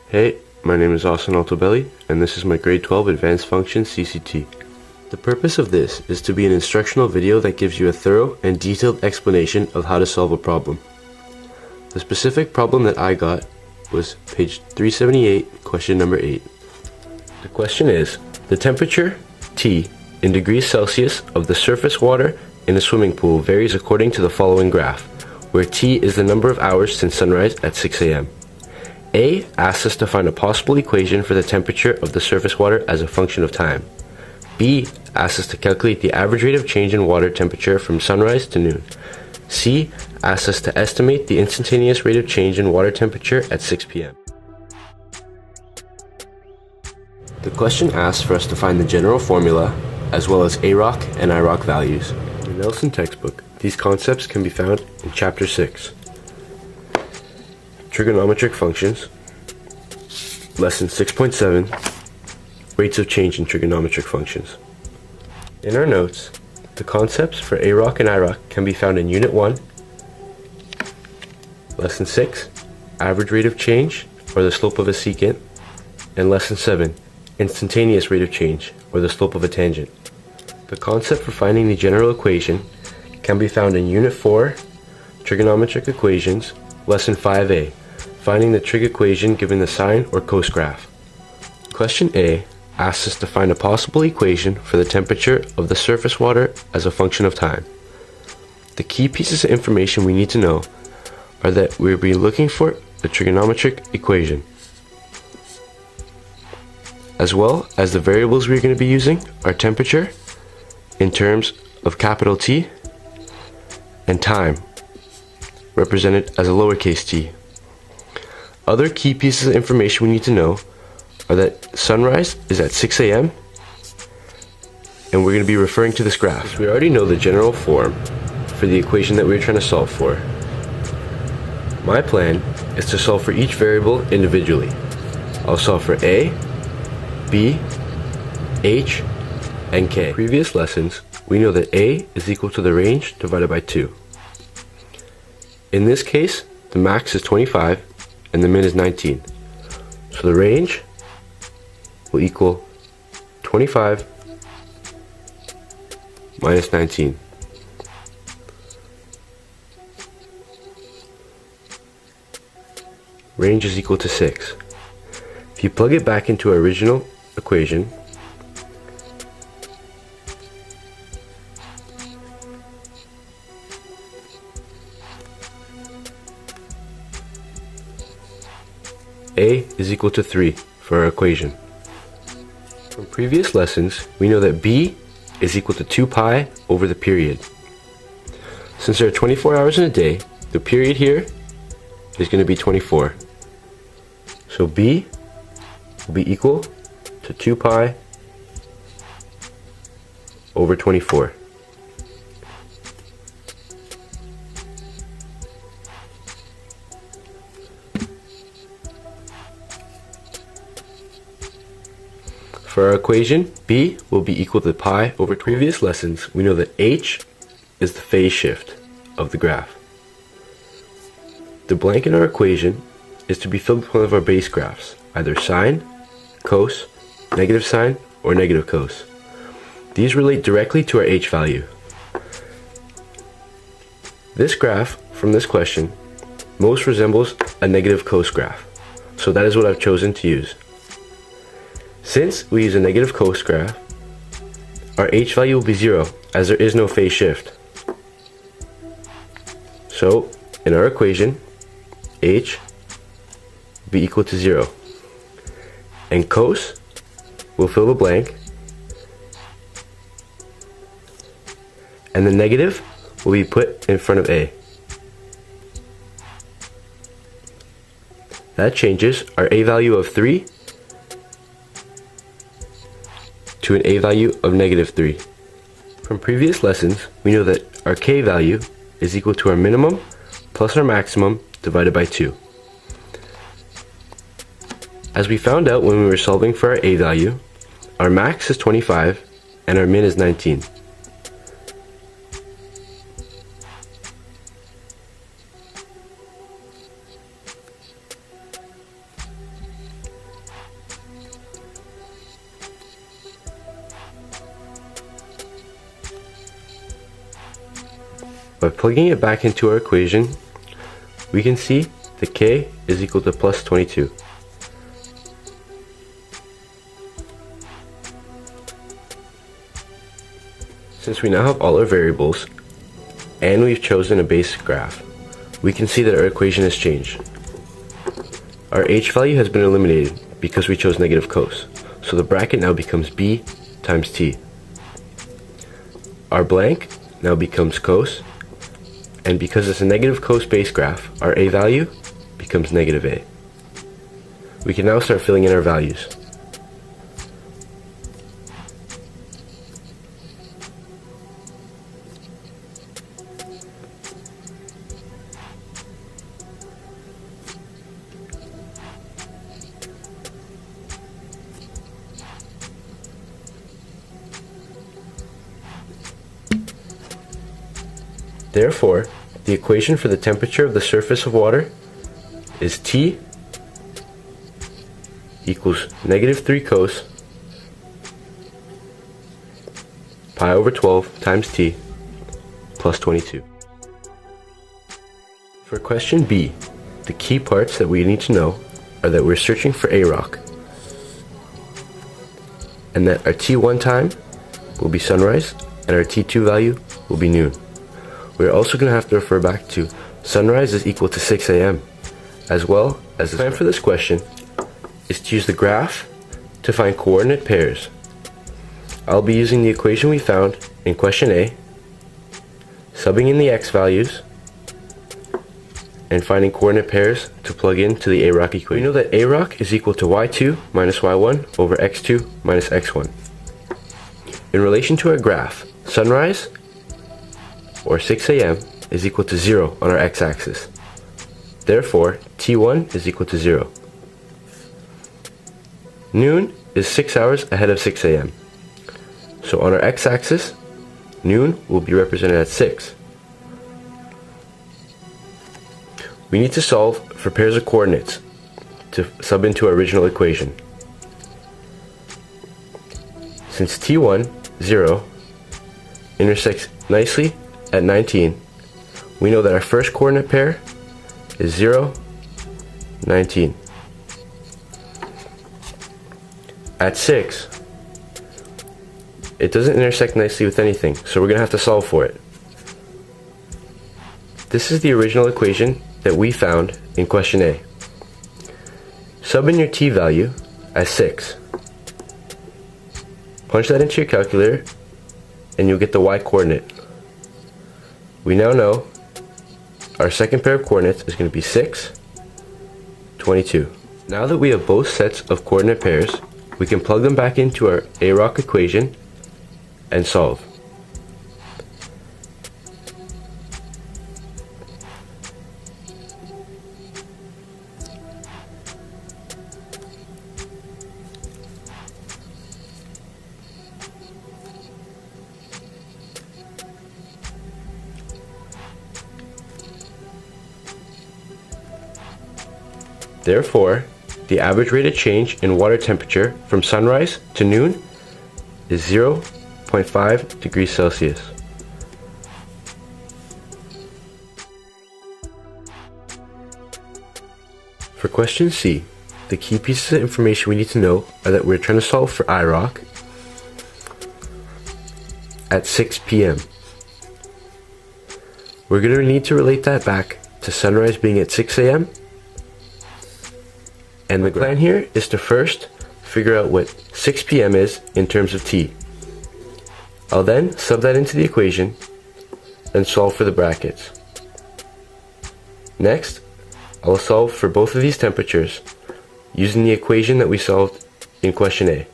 Hey, my name is Altobelli, and this is my grade 12 Advanced Functions CCT. The purpose of this is to be an instructional video that gives you a thorough and detailed explanation of how to solve a problem. The specific problem that I got was page 378, question number 8. The question is, the temperature, T, in degrees Celsius of the surface water in a swimming pool varies according to the following graph, where T is the number of hours since sunrise at 6 a.m. A asks us to find a possible equation for the temperature of the surface water as a function of time. B asks us to calculate the average rate of change in water temperature from sunrise to noon. C asks us to estimate the instantaneous rate of change in water temperature at 6 p.m. The question asks for us to find the general formula, as well as AROC and IROC values. In the Nelson textbook, these concepts can be found in Chapter 6. Trigonometric functions, lesson 6.7, rates of change in trigonometric functions. In our notes, the concepts for AROC and IROC can be found in Unit 1, lesson 6, average rate of change, or the slope of a secant, and lesson 7, instantaneous rate of change, or the slope of a tangent. The concept for finding the general equation can be found in Unit 4, trigonometric equations, lesson 5a, finding the trig equation given the sine or cos graph. Question A asks us to find a possible equation for the temperature of the surface water as a function of time. The key pieces of information we need to know are that we'll be looking for a trigonometric equation, as well as the variables we're going to be using are temperature in terms of capital T and time represented as a lowercase t. Other key pieces of information we need to know are that sunrise is at 6 a.m. and we're going to be referring to this graph. We already know the general form for the equation that we're trying to solve for. My plan is to solve for each variable individually. I'll solve for A, B, H, and K. In previous lessons, we know that A is equal to the range divided by 2. In this case, the max is 25 and the min is 19. So the range will equal 25 minus 19. Range is equal to 6. If you plug it back into our original equation, A is equal to 3 for our equation. From previous lessons, we know that B is equal to 2 pi over the period. Since there are 24 hours in a day, the period here is going to be 24. So B will be equal to 2 pi over 24. For our equation, B will be equal to pi over previous lessons. We know that H is the phase shift of the graph. The blank in our equation is to be filled with one of our base graphs, either sine, cos, negative sine, or negative cos. These relate directly to our H value. This graph from this question most resembles a negative cos graph, so that is what I've chosen to use. Since we use a negative cos graph, our H value will be 0 as there is no phase shift. So in our equation, H will be equal to 0. And cos will fill the blank, and the negative will be put in front of A. That changes our A value of 3 to an A value of negative 3. From previous lessons, we know that our K value is equal to our minimum plus our maximum divided by 2. As we found out when we were solving for our A value, our max is 25 and our min is 19. By plugging it back into our equation, we can see that K is equal to plus 22. Since we now have all our variables, and we've chosen a basic graph, we can see that our equation has changed. Our h value has been eliminated because we chose negative cos, so the bracket now becomes b times t. Our blank now becomes cos, and because it's a negative cos base graph, our a value becomes negative a. We can now start filling in our values. Therefore, the equation for the temperature of the surface of water is T equals negative 3 cos pi over 12 times T plus 22. For question B, the key parts that we need to know are that we're searching for a rock, and that our T1 time will be sunrise and our T2 value will be noon. We're also going to have to refer back to sunrise is equal to 6 a.m. as well as the plan for this question is to use the graph to find coordinate pairs. I'll be using the equation we found in question A, subbing in the x values, and finding coordinate pairs to plug into the a-rock equation. We know that a-rock is equal to y2 minus y1 over x2 minus x1. In relation to our graph, sunrise or 6 a.m. is equal to 0 on our x-axis. Therefore, T1 is equal to 0. Noon is 6 hours ahead of 6 a.m. So on our x-axis, noon will be represented at 6. We need to solve for pairs of coordinates to sub into our original equation. Since T1, 0, intersects nicely at 19, we know that our first coordinate pair is 0, 19. At 6, it doesn't intersect nicely with anything, so we're going to have to solve for it. This is the original equation that we found in question A. Sub in your t value as 6. Punch that into your calculator and you'll get the y coordinate. We now know our second pair of coordinates is going to be 6, 22. Now that we have both sets of coordinate pairs, we can plug them back into our a-rock equation and solve. Therefore, the average rate of change in water temperature from sunrise to noon is 0.5 degrees Celsius. For question C, the key pieces of information we need to know are that we're trying to solve for IROC at 6 p.m. We're going to need to relate that back to sunrise being at 6 a.m. And the plan here is to first figure out what 6 p.m. is in terms of t. I'll then sub that into the equation and solve for the brackets. Next, I will solve for both of these temperatures using the equation that we solved in question A.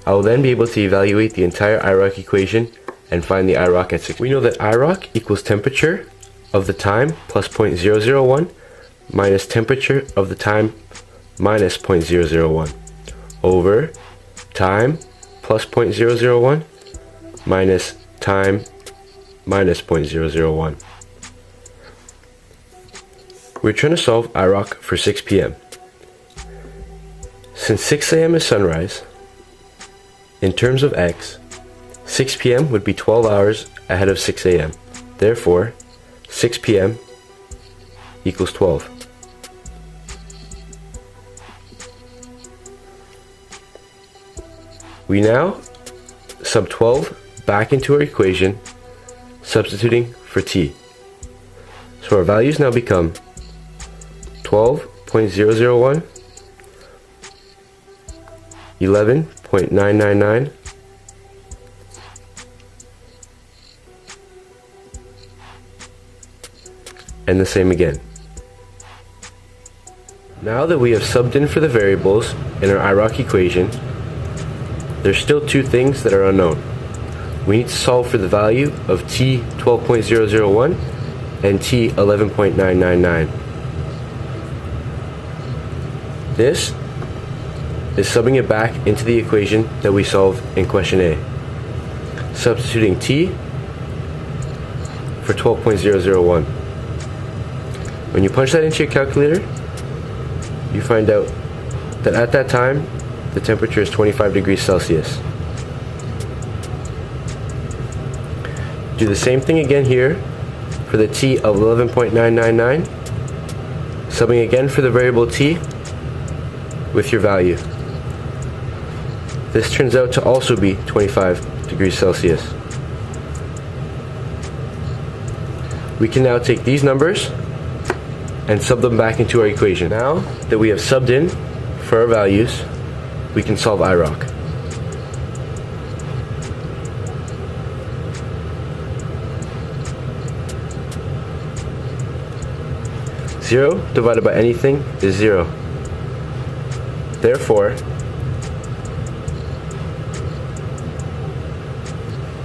I will then be able to evaluate the entire IROC equation and find the IROC at 6. We know that IROC equals temperature of the time plus 0.001 minus temperature of the time minus 0.001 over time plus 0.001 minus time minus 0.001. We're trying to solve IROC for 6 p.m. Since 6 a.m. is sunrise, in terms of x, 6 p.m. would be 12 hours ahead of 6 a.m. Therefore, 6 p.m. equals 12. We now sub 12 back into our equation, substituting for t. So our values now become 12.001, 11.999, and the same again. Now that we have subbed in for the variables in our IROC equation, there's still two things that are unknown. We need to solve for the value of t 12.001 and t 11.999. This is subbing it back into the equation that we solved in question A. Substituting t for 12.001. When you punch that into your calculator, you find out that at that time, the temperature is 25 degrees Celsius. Do the same thing again here for the t of 11.999, subbing again for the variable t with your value. This turns out to also be 25 degrees Celsius. We can now take these numbers and sub them back into our equation. Now that we have subbed in for our values, we can solve IROC. Zero divided by anything is 0. Therefore,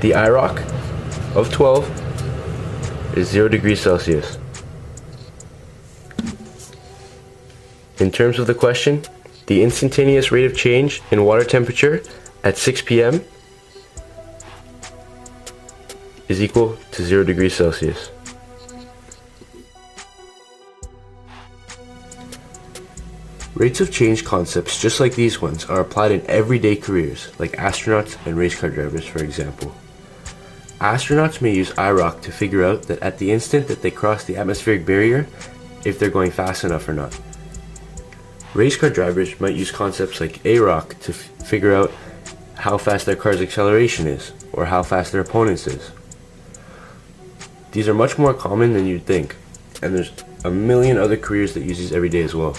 the IROC of 12 is 0 degrees Celsius. In terms of the question, the instantaneous rate of change in water temperature at 6 p.m. is equal to 0 degrees Celsius. Rates of change concepts just like these ones are applied in everyday careers, like astronauts and race car drivers, for example. Astronauts may use IROC to figure out that at the instant that they cross the atmospheric barrier, if they're going fast enough or not. Race car drivers might use concepts like AROC to figure out how fast their car's acceleration is, or how fast their opponent's is. These are much more common than you'd think, and there's a million other careers that use these every day as well.